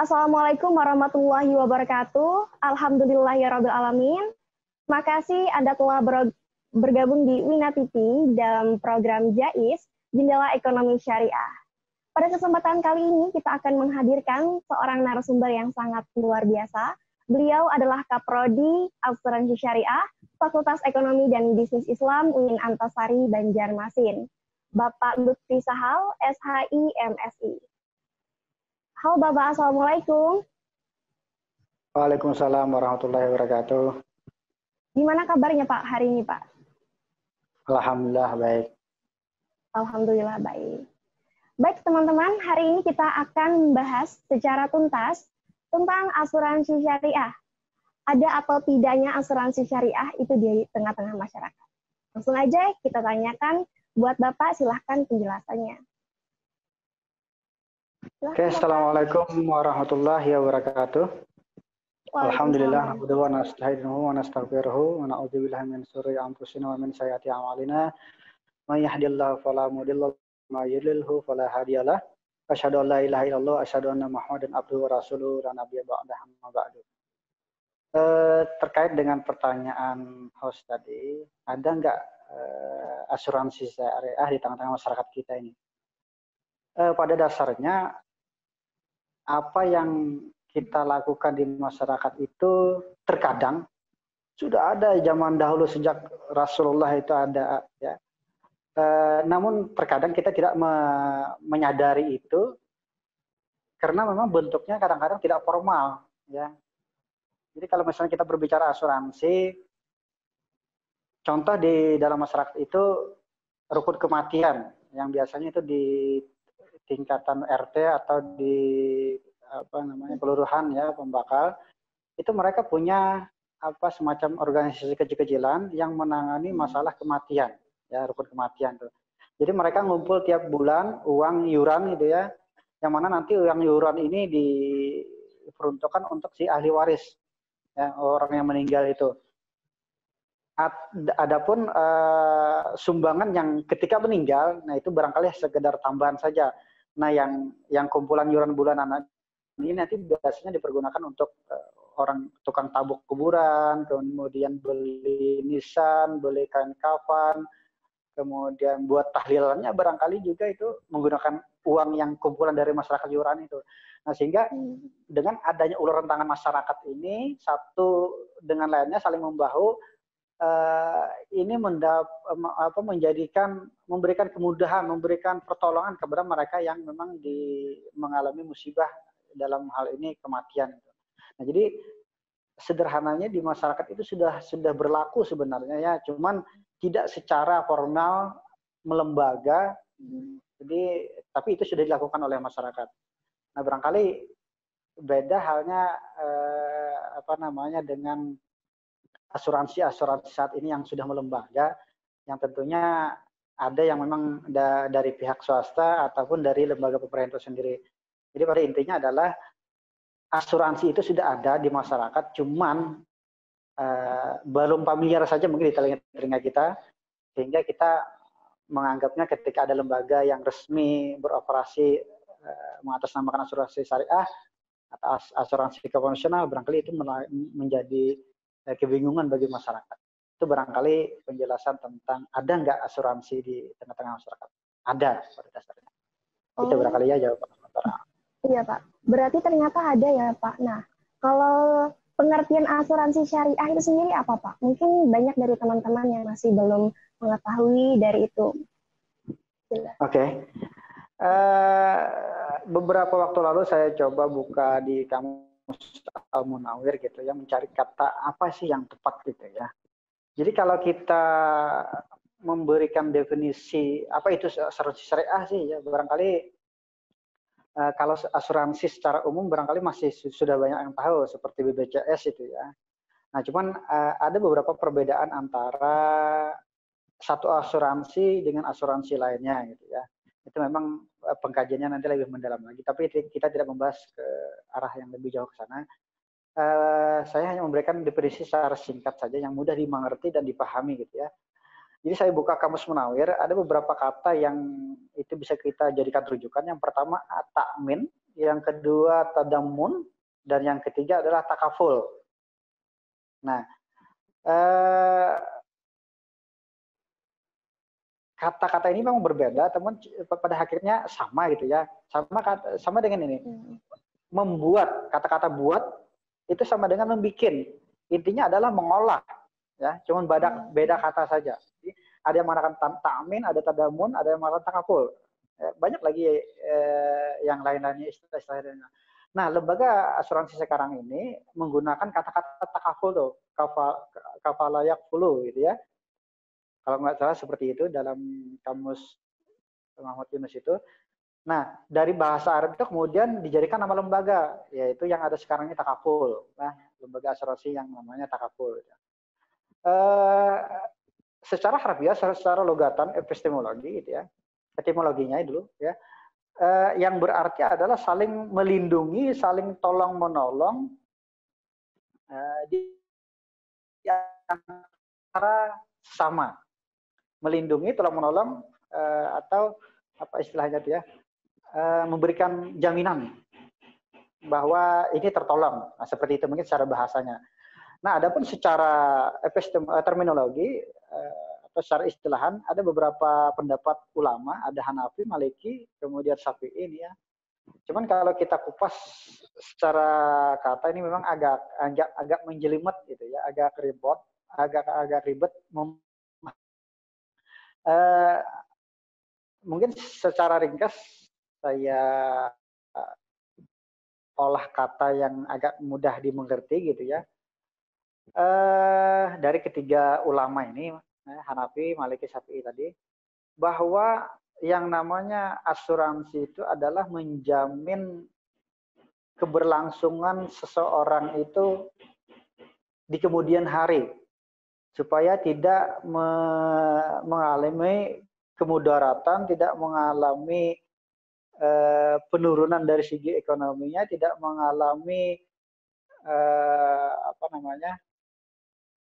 Assalamualaikum warahmatullahi wabarakatuh. Alhamdulillahirabbil alamin. Makasih Anda telah bergabung di Wina TV dalam program JAIS, Jendela Ekonomi Syariah. Pada kesempatan kali ini kita akan menghadirkan seorang narasumber yang sangat luar biasa. Beliau adalah Kaprodi Asuransi Syariah, Fakultas Ekonomi dan Bisnis Islam UIN Antasari Banjarmasin, Bapak Lutfi Sahal, SHI MSI. Halo Bapak, Assalamualaikum. Waalaikumsalam warahmatullahi wabarakatuh. Gimana kabarnya Pak hari ini Pak? Alhamdulillah baik. Alhamdulillah baik. Baik teman-teman, hari ini kita akan membahas secara tuntas tentang asuransi syariah. Ada atau tidaknya asuransi syariah itu di tengah-tengah masyarakat. Langsung aja kita tanyakan buat Bapak, silahkan penjelasannya. Oke, assalamualaikum warahmatullahi wabarakatuh. Alhamdulillah, nahmaduhu wa nasta'inuhu wa nastaghfiruhu wa na'udzu billahi min syururi anfusina wa min sayyiati a'malina. May yahdihillahu fala mudilla lahu wa may yudlilhu fala hadiyalah. Asyhadu an la ilaha illallah, asyhadu anna Muhammadan abduhu wa rasuluhu la nabiyya ba'dahu amma ba'du. Terkait dengan pertanyaan host tadi, ada nggak asuransi syariah di tengah-tengah masyarakat kita ini? Pada dasarnya apa yang kita lakukan di masyarakat itu terkadang sudah ada zaman dahulu sejak Rasulullah itu ada ya. Namun terkadang kita tidak menyadari itu karena memang bentuknya kadang-kadang tidak formal ya. Jadi kalau misalnya kita berbicara asuransi, contoh di dalam masyarakat itu rukun kematian yang biasanya itu di tingkatan RT atau di kelurahan ya, pembakal, itu mereka punya semacam organisasi kecil-kecilan yang menangani masalah kematian ya, rukun kematian tuh. Jadi mereka ngumpul tiap bulan uang iuran gitu ya, yang mana nanti uang iuran ini diperuntukkan untuk si ahli waris ya, orang yang meninggal itu. Adapun sumbangan yang ketika meninggal, nah itu barangkali sekedar tambahan saja. Nah, yang kumpulan iuran bulanan ini nanti biasanya dipergunakan untuk orang tukang tabuk kuburan, kemudian beli nisan, beli kain kafan, kemudian buat tahlilannya barangkali juga itu menggunakan uang yang kumpulan dari masyarakat iuran itu. Nah, sehingga dengan adanya uluran tangan masyarakat ini satu dengan lainnya saling membahu. Ini memberikan kemudahan, memberikan pertolongan kepada mereka yang memang mengalami musibah dalam hal ini kematian. Nah, jadi sederhananya di masyarakat itu sudah berlaku sebenarnya ya, cuman tidak secara formal melembaga. Jadi tapi itu sudah dilakukan oleh masyarakat. Nah, barangkali beda halnya dengan asuransi saat ini yang sudah melembaga, yang tentunya ada yang memang dari pihak swasta ataupun dari lembaga pemerintah sendiri. Jadi pada intinya adalah asuransi itu sudah ada di masyarakat, cuman belum familiar saja mungkin di telinga kita, sehingga kita menganggapnya ketika ada lembaga yang resmi beroperasi mengatasnamakan asuransi syariah atau asuransi konvensional, barangkali itu menjadi kebingungan bagi masyarakat. Itu barangkali penjelasan tentang ada nggak asuransi di tengah-tengah masyarakat. Ada pada dasarnya. Itu barangkali ya jawaban sementara. Iya Pak, berarti ternyata ada ya Pak. Nah, kalau pengertian asuransi syariah itu sendiri apa Pak? Mungkin banyak dari teman-teman yang masih belum mengetahui dari itu. Oke. Beberapa waktu lalu saya coba buka di kamus Al-Munawir gitu ya, mencari kata apa sih yang tepat gitu ya. Jadi kalau kita memberikan definisi apa itu asuransi syariah sih ya, barangkali kalau asuransi secara umum barangkali masih sudah banyak yang tahu seperti BPJS itu ya. Nah, cuman ada beberapa perbedaan antara satu asuransi dengan asuransi lainnya gitu ya. Itu memang pengkajiannya nanti lebih mendalam lagi, tapi kita tidak membahas ke arah yang lebih jauh ke sana. Saya hanya memberikan definisi secara singkat saja yang mudah dimengerti dan dipahami gitu ya. Jadi saya buka kamus Munawir, ada beberapa kata yang itu bisa kita jadikan rujukan. Yang pertama takmin, yang kedua tadamun, dan yang ketiga adalah takaful. Nah, kata-kata ini memang berbeda, teman, pada akhirnya sama gitu ya. Sama dengan ini. Membuat, kata-kata buat itu sama dengan membikin. Intinya adalah mengolah, ya. Cuman beda kata saja. Jadi, ada yang mengatakan ta'min, ada tadamun, ada yang mengatakan takaful. Banyak lagi yang lain-lainnya, istilah-istilah lainnya. Nah, lembaga asuransi sekarang ini menggunakan kata-kata takaful tuh, kafalayak fulu gitu ya. Kalau nggak salah seperti itu dalam kamus Muhammad Yunus itu. Nah, dari bahasa Arab itu kemudian dijadikan nama lembaga, yaitu yang ada sekarang ini takaful. Nah, lembaga asuransi yang namanya takaful. Secara harfiah, secara logatan, epistemologi gitu ya, etimologinya dulu ya, yang berarti adalah saling melindungi, saling tolong menolong di antara sesama, melindungi, tolong menolong, atau apa istilahnya itu ya, memberikan jaminan bahwa ini tertolong. Nah, seperti itu mungkin secara bahasanya. Nah, adapun secara terminologi atau secara istilahan ada beberapa pendapat ulama, ada Hanafi, Maliki, kemudian Syafi'i ini ya. Cuman kalau kita kupas secara kata ini memang agak menjelimet gitu ya, agak ribet. Mungkin secara ringkas saya olah kata yang agak mudah dimengerti gitu ya. Dari ketiga ulama ini, Hanafi, Maliki, Syafi'i tadi, bahwa yang namanya asuransi itu adalah menjamin keberlangsungan seseorang itu di kemudian hari, supaya tidak mengalami kemudaratan, tidak mengalami penurunan dari segi ekonominya, tidak mengalami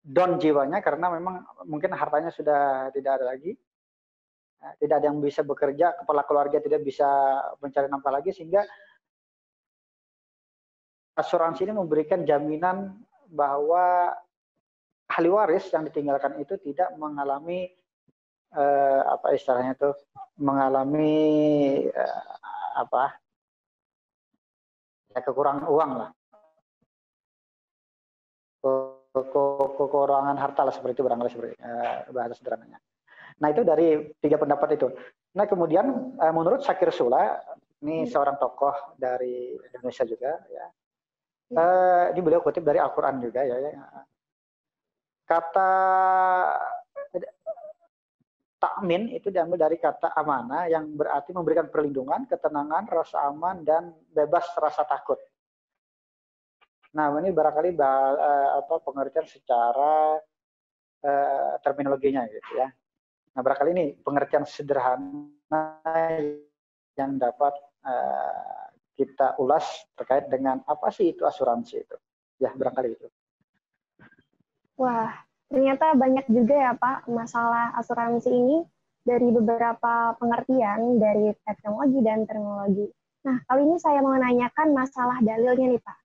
down jiwanya karena memang mungkin hartanya sudah tidak ada lagi. Tidak ada yang bisa bekerja, kepala keluarga tidak bisa mencari nafkah lagi, sehingga asuransi ini memberikan jaminan bahwa ahli waris yang ditinggalkan itu tidak mengalami apa istilahnya itu, mengalami kekurangan uang lah, kekurangan harta lah, seperti itu barangkali, seperti bahasa sederhananya. Nah, itu dari tiga pendapat itu. Nah, kemudian menurut Syakir Sula, ini seorang tokoh dari Indonesia juga ya. Ini beliau kutip dari Al-Qur'an juga ya. Kata takmin itu diambil dari kata amanah yang berarti memberikan perlindungan, ketenangan, rasa aman, dan bebas rasa takut. Nah, ini barangkali pengertian secara terminologinya gitu ya. Nah, barangkali ini pengertian sederhana yang dapat kita ulas terkait dengan apa sih itu asuransi itu. Ya, barangkali itu. Wah, ternyata banyak juga ya Pak masalah asuransi ini dari beberapa pengertian dari teknologi dan terminologi. Nah, kali ini saya mau menanyakan masalah dalilnya nih Pak.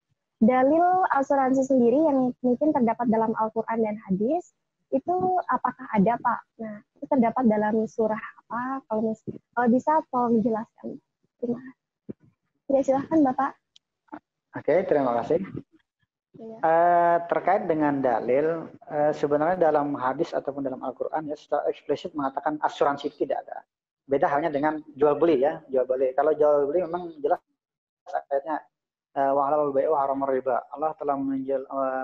Dalil asuransi sendiri yang mungkin terdapat dalam Al-Quran dan hadis, itu apakah ada Pak? Nah, itu terdapat dalam surah apa? Kalau bisa tolong dijelaskan. Terima kasih. Ya, silahkan Bapak. Oke, terima kasih. Terkait dengan dalil, sebenarnya dalam hadis ataupun dalam Al-Quran ya secara eksplisit mengatakan asuransi itu tidak ada. Beda halnya dengan jual beli ya, jual beli. Kalau jual beli memang jelas ayatnya wahalal bai'u haram riba. Allah telah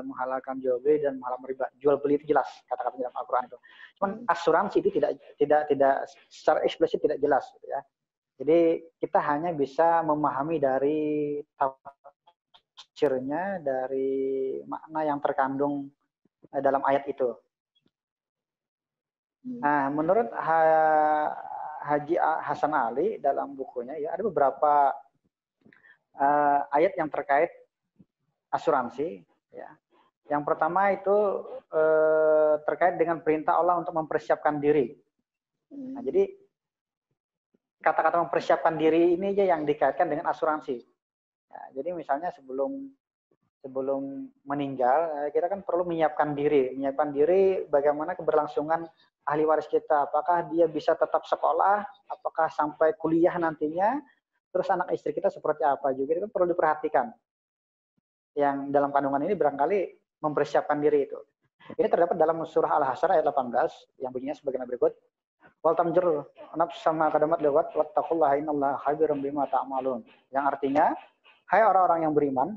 menghalalkan jual beli dan mengharam riba. Jual beli itu jelas kata-kata dalam Al-Quran itu. Cuman asuransi itu tidak secara eksplisit tidak jelas gitu ya. Jadi kita hanya bisa memahami dari tafsirnya, dari makna yang terkandung dalam ayat itu. Nah, menurut Haji Hasan Ali dalam bukunya ya ada beberapa ayat yang terkait asuransi ya. Yang pertama itu terkait dengan perintah Allah untuk mempersiapkan diri. Nah, jadi kata-kata mempersiapkan diri ini aja yang dikaitkan dengan asuransi. Ya, jadi misalnya sebelum meninggal, kita kan perlu menyiapkan diri bagaimana keberlangsungan ahli waris kita. Apakah dia bisa tetap sekolah, apakah sampai kuliah nantinya, terus anak istri kita seperti apa juga itu perlu diperhatikan. Yang dalam kandungan ini barangkali mempersiapkan diri itu. Ini terdapat dalam surah Al-Hasyr ayat 18 yang bunyinya sebagaimana berikut. Wal tamjur nafs sama kadamat lewat wattaqullaha innallaha khabirum bima ta'malun. Yang artinya, hai orang-orang yang beriman,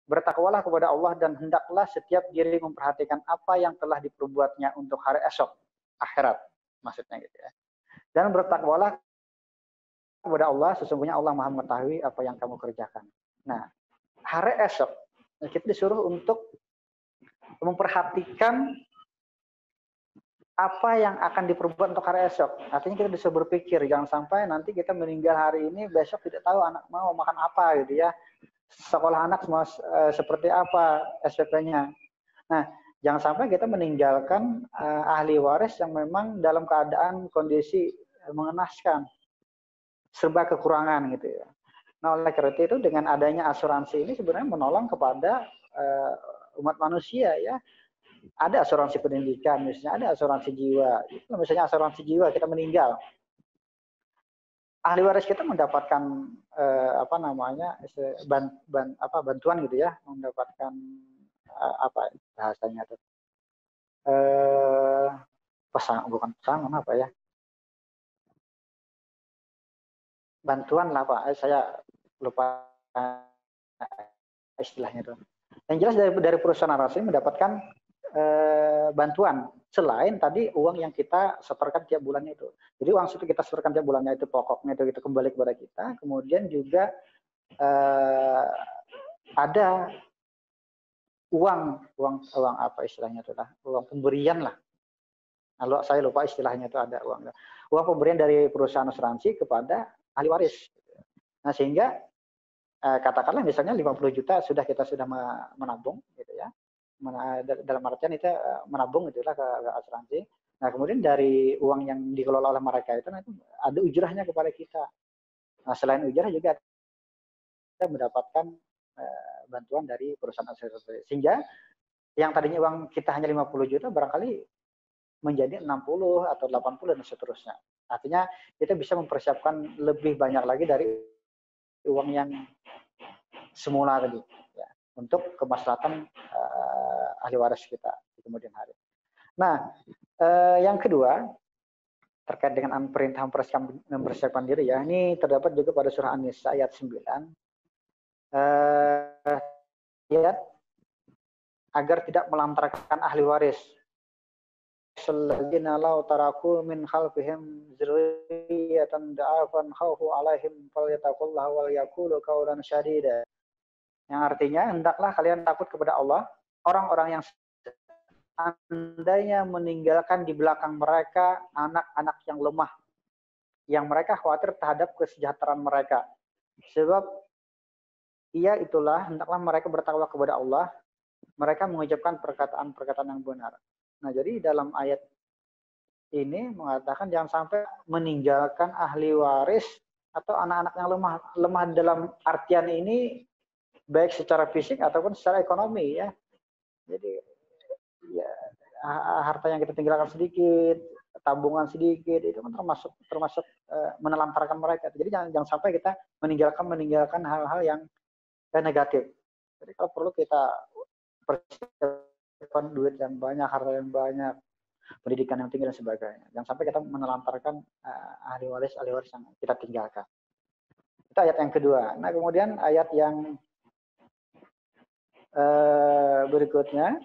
bertakwalah kepada Allah dan hendaklah setiap diri memperhatikan apa yang telah diperbuatnya untuk hari esok, akhirat maksudnya gitu ya. Dan bertakwalah kepada Allah, sesungguhnya Allah Maha mengetahui apa yang kamu kerjakan. Nah, hari esok kita disuruh untuk memperhatikan apa yang akan diperbuat untuk hari esok. Artinya kita bisa berpikir, jangan sampai nanti kita meninggal hari ini, besok tidak tahu anak mau makan apa gitu ya. Sekolah anak semua seperti apa SPP-nya. Nah, jangan sampai kita meninggalkan ahli waris yang memang dalam keadaan kondisi mengenaskan, serba kekurangan gitu ya. Nah, oleh karena itu dengan adanya asuransi ini sebenarnya menolong kepada umat manusia ya. Ada asuransi pendidikan, misalnya ada asuransi jiwa. Misalnya asuransi jiwa kita meninggal, ahli waris kita mendapatkan bantuan gitu ya, mendapatkan apa bahasanya itu bukan pesangon apa ya, bantuan lah Pak, saya lupa istilahnya itu. Yang jelas dari perusahaan asuransi mendapatkan bantuan selain tadi uang yang kita setorkan tiap bulannya itu. Jadi uang itu kita setorkan tiap bulannya itu pokoknya itu kita kembali kepada kita. Kemudian juga ada uang apa istilahnya itu lah, uang pemberian lah. Kalau saya lupa istilahnya itu ada uang pemberian dari perusahaan asuransi kepada ahli waris. Nah sehingga katakanlah misalnya 50 juta sudah menabung gitu ya. Dalam artian itu menabung itulah ke asuransi. Nah kemudian dari uang yang dikelola oleh mereka itu ada ujrahnya kepada kita. Nah selain ujrah juga kita mendapatkan bantuan dari perusahaan asuransi. Sehingga yang tadinya uang kita hanya 50 juta barangkali menjadi 60 atau 80 dan seterusnya. Artinya kita bisa mempersiapkan lebih banyak lagi dari uang yang semula tadi ya, untuk kemaslahatan ahli waris kita di kemudian hari. Nah, yang kedua terkait dengan perintah mempersiapkan diri ya, ini terdapat juga pada surah An-Nisa ayat 9. Ayat agar tidak melantarkan ahli waris. Alladzina law taraku min khalfihim dzurriyyatan da'afan khawfu 'alaihim falyattaqullaha wal yaqulu qawlan syadida. Yang artinya hendaklah kalian takut kepada Allah, orang-orang yang seandainya meninggalkan di belakang mereka anak-anak yang lemah, yang mereka khawatir terhadap kesejahteraan mereka. Sebab ia itulah hendaklah mereka bertakwa kepada Allah, mereka mengucapkan perkataan-perkataan yang benar. Nah, jadi dalam ayat ini mengatakan jangan sampai meninggalkan ahli waris atau anak-anak yang lemah dalam artian ini baik secara fisik ataupun secara ekonomi ya. Jadi ya harta yang kita tinggalkan sedikit, tabungan sedikit itu kan termasuk menelantarkan mereka. Jadi jangan sampai kita meninggalkan hal-hal yang negatif. Jadi kalau perlu kita persiapkan duit yang banyak, harta yang banyak, pendidikan yang tinggi dan sebagainya. Jangan sampai kita menelantarkan ahli waris yang kita tinggalkan. Itu ayat yang kedua. Nah kemudian ayat yang berikutnya